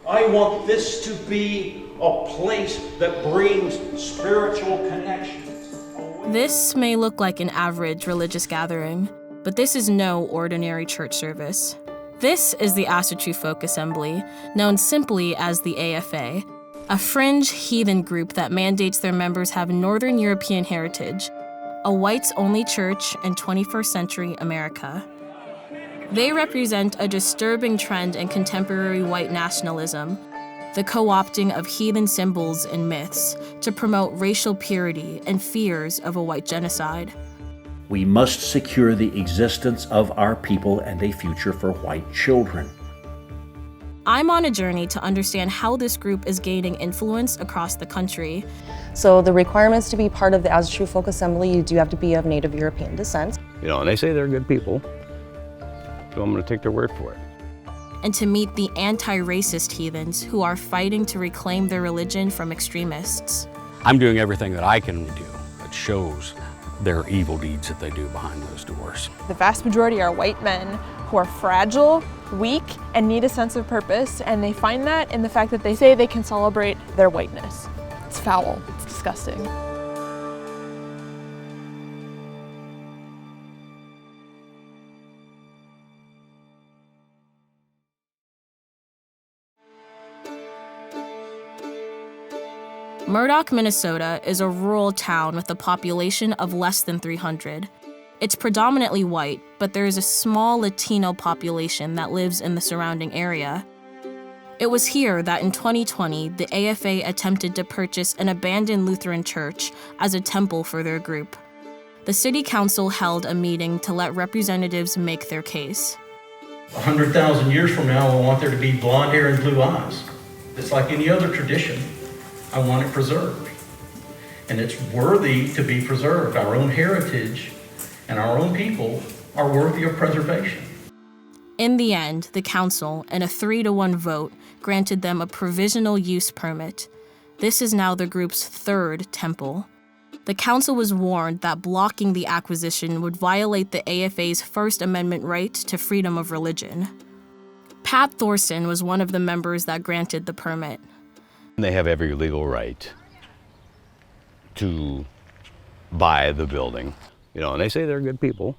I want this to be a place that brings spiritual connection. This may look like an average religious gathering, but this is no ordinary church service. This is the Asatru Folk Assembly, known simply as the AFA, a fringe heathen group that mandates their members have Northern European heritage, a whites-only church in 21st century America. They represent a disturbing trend in contemporary white nationalism, the co-opting of heathen symbols and myths to promote racial purity and fears of a white genocide. We must secure the existence of our people and a future for white children. I'm on a journey to understand how this group is gaining influence across the country. So the requirements to be part of the Asatru Folk Assembly, you do have to be of Native European descent. And they say they're good people, so I'm going to take their word for it. And to meet the anti-racist heathens who are fighting to reclaim their religion from extremists. I'm doing everything that I can do that shows their evil deeds that they do behind those doors. The vast majority are white men who are fragile, weak, and need a sense of purpose, and they find that in the fact that they say they can celebrate their whiteness. It's foul, it's disgusting. Murdock, Minnesota is a rural town with a population of less than 300. It's predominantly white, but there is a small Latino population that lives in the surrounding area. It was here that in 2020, the AFA attempted to purchase an abandoned Lutheran church as a temple for their group. The city council held a meeting to let representatives make their case. 100,000 years from now, I want there to be blonde hair and blue eyes. It's like any other tradition. I want it preserved. And it's worthy to be preserved. Our own heritage and our own people are worthy of preservation. In the end, the council, in a 3-1 vote, granted them a provisional use permit. This is now the group's third temple. The council was warned that blocking the acquisition would violate the AFA's First Amendment right to freedom of religion. Pat Thorson was one of the members that granted the permit. They have every legal right to buy the building, and they say they're good people,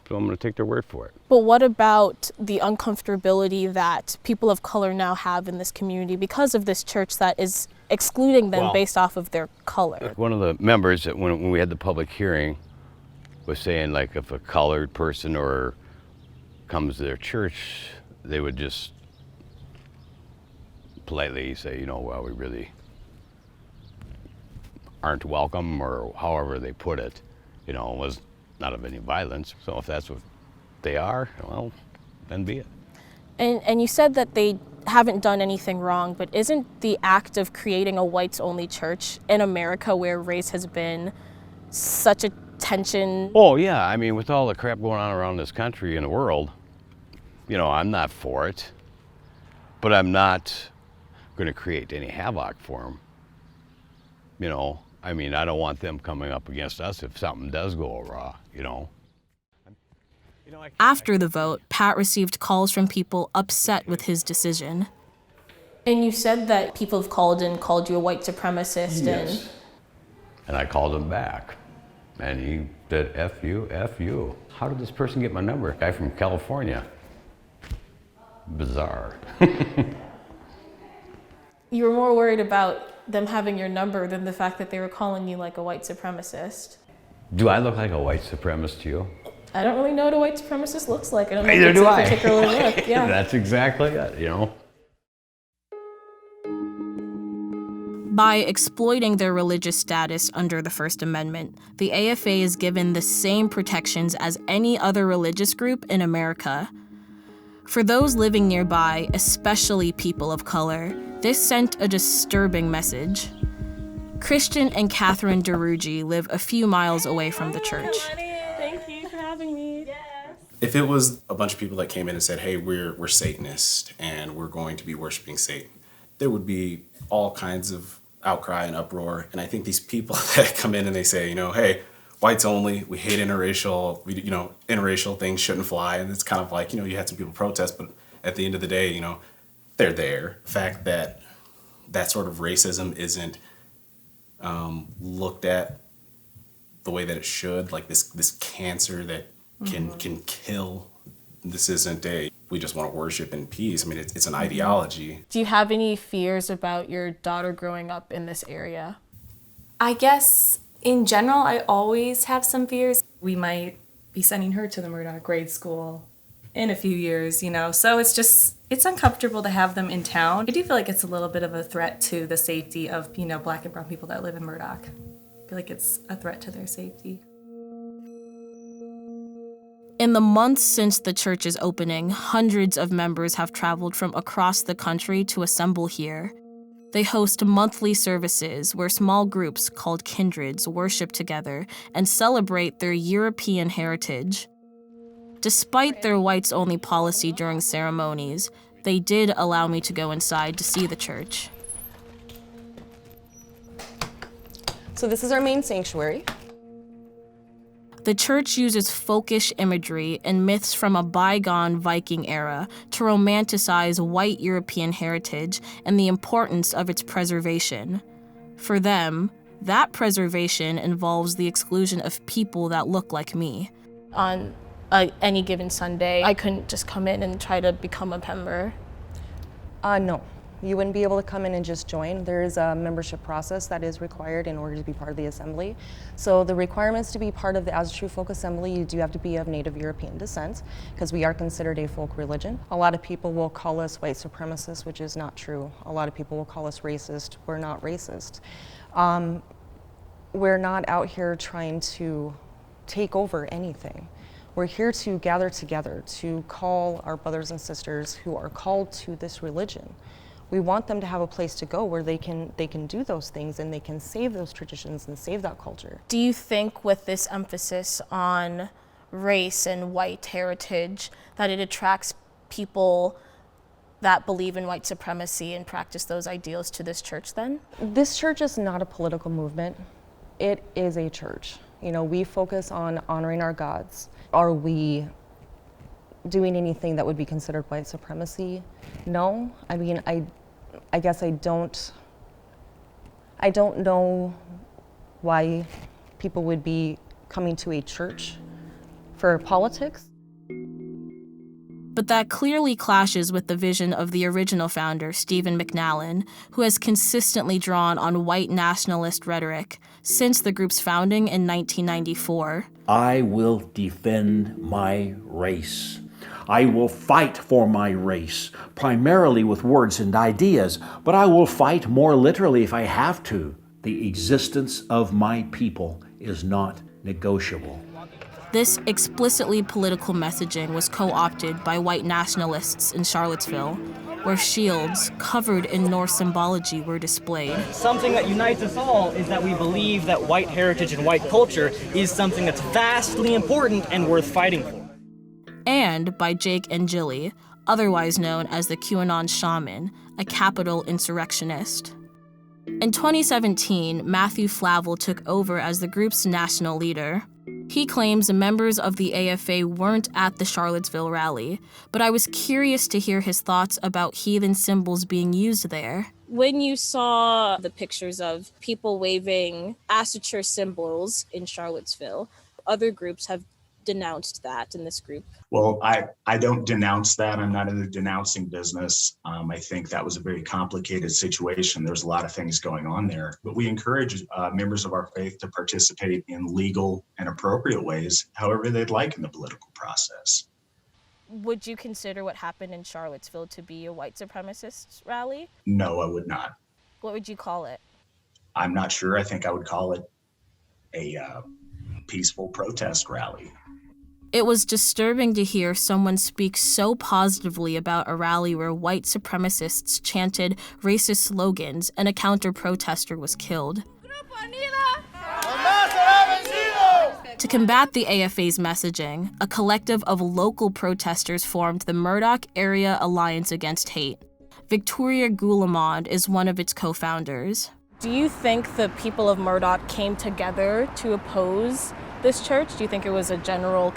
so I'm going to take their word for it. But what about the uncomfortability that people of color now have in this community because of this church that is excluding them based off of their color? One of the members, when we had the public hearing, was saying, like, if a colored person or comes to their church, they would just politely say, well, we really aren't welcome, or however they put it, was not of any violence. So if that's what they are, well, then be it. And you said that they haven't done anything wrong, but isn't the act of creating a whites-only church in America, where race has been such a tension? Oh, yeah. I mean, with all the crap going on around this country and the world, I'm not for it, but I'm not going to create any havoc for them. I mean, I don't want them coming up against us if something does go awry, After the vote, Pat received calls from people upset with his decision. And you said that people have called you a white supremacist. Yes. And I called him back, and he said, F you, F you. How did this person get my number? A guy from California. Bizarre. You were more worried about them having your number than the fact that they were calling you like a white supremacist. Do I look like a white supremacist to you? I don't really know what a white supremacist looks like. I don't know Neither if it's do a I. particular look. Yeah. That's exactly it, By exploiting their religious status under the First Amendment, the AFA is given the same protections as any other religious group in America. For those living nearby, especially people of color, this sent a disturbing message. Christian and Catherine DeRuggi live a few miles away from the church. Thank you for having me. Yes. If it was a bunch of people that came in and said, hey, we're Satanists and we're going to be worshiping Satan, there would be all kinds of outcry and uproar. And I think these people that come in and they say, hey, whites only, we hate interracial, interracial things shouldn't fly. And it's kind of like, you had some people protest, but at the end of the day, they're there. The fact that that sort of racism isn't looked at the way that it should, like this cancer that can kill. This isn't we just want to worship in peace. I mean, it's an ideology. Do you have any fears about your daughter growing up in this area? I guess in general, I always have some fears. We might be sending her to the Murdoch grade school in a few years, so it's uncomfortable to have them in town. I do feel like it's a little bit of a threat to the safety of, Black and brown people that live in Murdoch. I feel like it's a threat to their safety. In the months since the church's opening, hundreds of members have traveled from across the country to assemble here. They host monthly services where small groups called kindreds worship together and celebrate their European heritage. Despite their whites-only policy during ceremonies, they did allow me to go inside to see the church. So this is our main sanctuary. The church uses folkish imagery and myths from a bygone Viking era to romanticize white European heritage and the importance of its preservation. For them, that preservation involves the exclusion of people that look like me. On any given Sunday, I couldn't just come in and try to become a member. No, you wouldn't be able to come in and just join. There is a membership process that is required in order to be part of the assembly. So the requirements to be part of the As a True Folk Assembly, you do have to be of Native European descent, because we are considered a folk religion. A lot of people will call us white supremacists, which is not true. A lot of people will call us racist. We're not racist. We're not out here trying to take over anything. We're here to gather together, to call our brothers and sisters who are called to this religion. We want them to have a place to go where they can do those things and they can save those traditions and save that culture. Do you think with this emphasis on race and white heritage that it attracts people that believe in white supremacy and practice those ideals to this church then? This church is not a political movement. It is a church. We focus on honoring our gods. Are we doing anything that would be considered white supremacy? No. I mean, I guess I don't know why people would be coming to a church for politics. But that clearly clashes with the vision of the original founder, Stephen McNallen, who has consistently drawn on white nationalist rhetoric since the group's founding in 1994. I will defend my race. I will fight for my race, primarily with words and ideas, but I will fight more literally if I have to. The existence of my people is not negotiable. This explicitly political messaging was co-opted by white nationalists in Charlottesville, where shields covered in Norse symbology were displayed. Something that unites us all is that we believe that white heritage and white culture is something that's vastly important and worth fighting for. And by Jake Angeli, otherwise known as the QAnon Shaman, a capital insurrectionist. In 2017, Matthew Flavel took over as the group's national leader. He claims members of the AFA weren't at the Charlottesville rally, but I was curious to hear his thoughts about heathen symbols being used there. When you saw the pictures of people waving Assature symbols in Charlottesville, other groups have denounced that in this group. Well, I don't denounce that. I'm not in the denouncing business. I think that was a very complicated situation. There's a lot of things going on there, but we encourage members of our faith to participate in legal and appropriate ways, however they'd like in the political process. Would you consider what happened in Charlottesville to be a white supremacist rally? No, I would not. What would you call it? I'm not sure. I think I would call it a peaceful protest rally. It was disturbing to hear someone speak so positively about a rally where white supremacists chanted racist slogans and a counter-protester was killed. To combat the AFA's messaging, a collective of local protesters formed the Murdoch Area Alliance Against Hate. Victoria Goulamond is one of its co-founders. Do you think the people of Murdoch came together to oppose this church? Do you think it was a general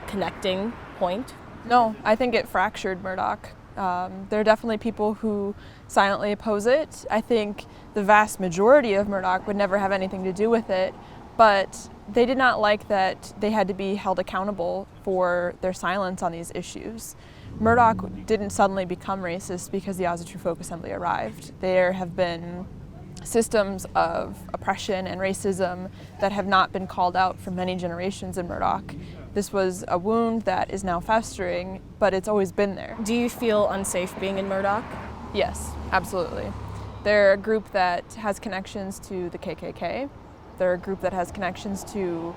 connecting point? No, I think it fractured Murdoch. There are definitely people who silently oppose it. I think the vast majority of Murdoch would never have anything to do with it, but they did not like that they had to be held accountable for their silence on these issues. Murdoch didn't suddenly become racist because the Asatru Folk Assembly arrived. There have been systems of oppression and racism that have not been called out for many generations in Murdoch. This was a wound that is now festering, but it's always been there. Do you feel unsafe being in Murdoch? Yes, absolutely. They're a group that has connections to the KKK. They're a group that has connections to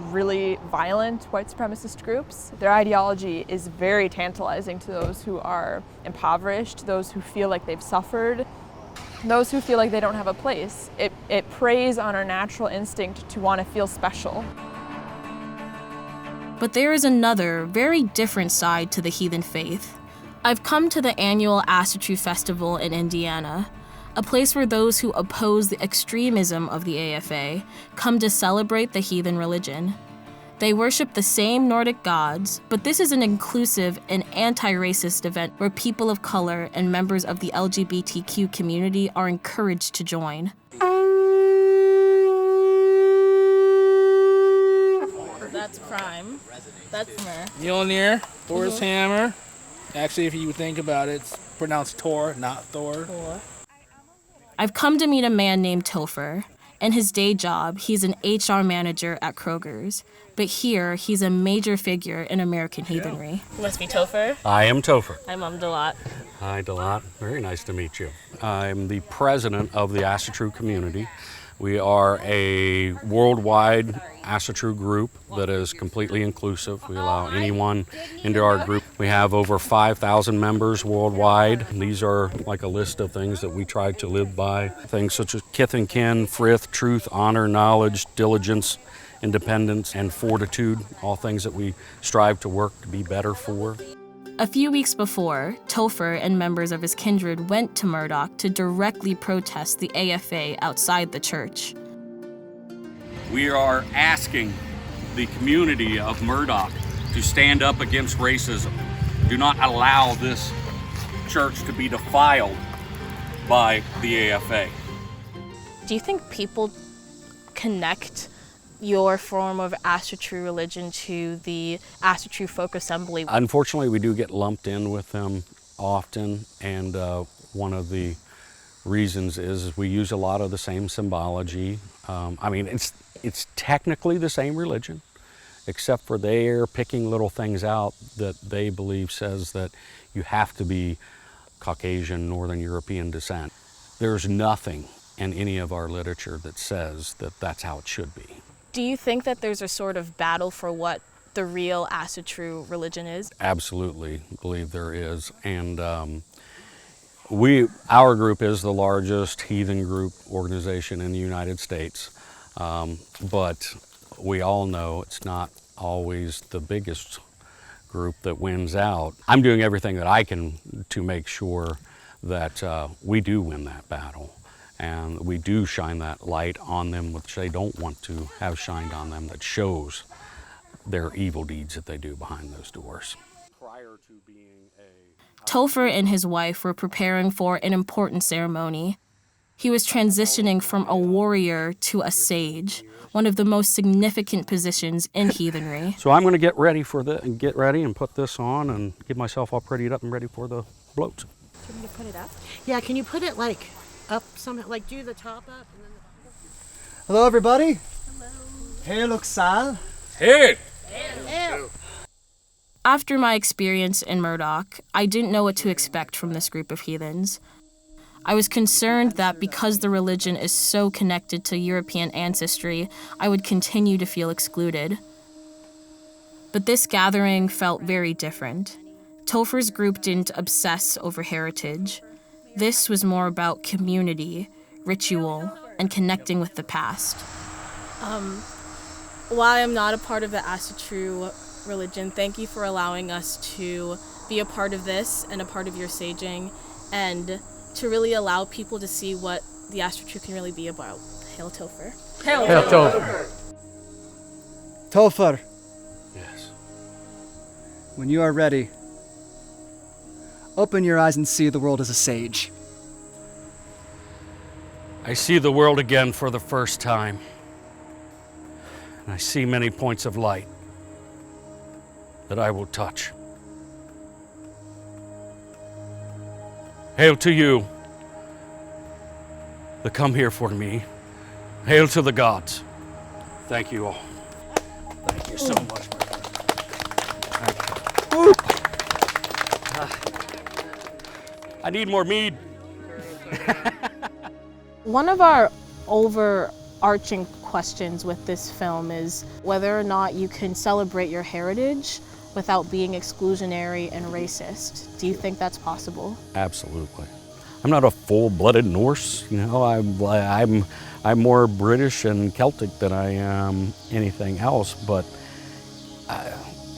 really violent white supremacist groups. Their ideology is very tantalizing to those who are impoverished, those who feel like they've suffered, those who feel like they don't have a place. It preys on our natural instinct to want to feel special. But there is another, very different side to the heathen faith. I've come to the annual Asatru Festival in Indiana, a place where those who oppose the extremism of the AFA come to celebrate the heathen religion. They worship the same Nordic gods, but this is an inclusive and anti-racist event where people of color and members of the LGBTQ community are encouraged to join. That's Prime. That's Mer. Mjolnir, Thor's hammer. Actually, if you think about it, it's pronounced Tor, not Thor. I've come to meet a man named Topher. In his day job, he's an HR manager at Kroger's. But here, he's a major figure in American heathenry. You must be Topher. I am Topher. I'm Dalat. Hi, Dalat. Very nice to meet you. I'm the president of the Asatru community. We are a worldwide Asatru group that is completely inclusive. We allow anyone into our group. We have over 5,000 members worldwide. These are like a list of things that we try to live by. Things such as kith and kin, frith, truth, honor, knowledge, diligence, independence, and fortitude, all things that we strive to work to be better for. A few weeks before, Topher and members of his kindred went to Murdoch to directly protest the AFA outside the church. We are asking the community of Murdoch to stand up against racism. Do not allow this church to be defiled by the AFA. Do you think people connect your form of Asatru religion to the Asatru Folk Assembly? Unfortunately, we do get lumped in with them often, and one of the reasons is we use a lot of the same symbology. I mean, it's technically the same religion, except for they're picking little things out that they believe says that you have to be Caucasian, Northern European descent. There's nothing in any of our literature that says that that's how it should be. Do you think that there's a sort of battle for what the real Asatru religion is? Absolutely believe there is. And our group is the largest heathen group organization in the United States. But we all know it's not always the biggest group that wins out. I'm doing everything that I can to make sure that we do win that battle. And we do shine that light on them, which they don't want to have shined on them, that shows their evil deeds that they do behind those doors. Topher and his wife were preparing for an important ceremony. He was transitioning from a warrior to a sage, one of the most significant positions in heathenry. So I'm going to get ready and put this on and get myself all prettied up and ready for the bloat. Do you want me to put it up? Yeah, can you put it like up somehow, like do the top up and then the... Hello everybody. Hello. Hey, Sal. Hey. Hey. After my experience in Murdoch, I didn't know what to expect from this group of heathens. I was concerned that because the religion is so connected to European ancestry, I would continue to feel excluded. But this gathering felt very different. Topher's group didn't obsess over heritage. This was more about community, ritual, and connecting with the past. While I'm not a part of the Asatru religion, thank you for allowing us to be a part of this and a part of your saging, and to really allow people to see what the Asatru can really be about. Hail Topher. Hail Topher. Topher. Yes. When you are ready, Open your eyes and see the world as a sage. I see the world again for the first time. And I see many points of light that I will touch. Hail to you that come here for me. Hail to the gods. Thank you all. Thank you so much, my friend. Thank you. I need more mead. One of our overarching questions with this film is whether or not you can celebrate your heritage without being exclusionary and racist. Do you think that's possible? Absolutely. I'm not a full-blooded Norse, you know. I'm more British and Celtic than I am anything else, but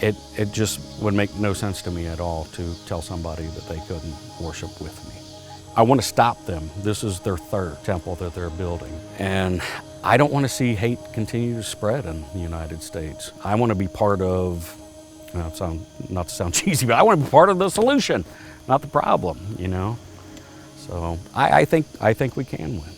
it just would make no sense to me at all to tell somebody that they couldn't worship with me. I want to stop them. This is their third temple that they're building, and I don't want to see hate continue to spread in the United States. I want to be part of, not to sound cheesy, but I want to be part of the solution, not the problem, you know. So I think we can win.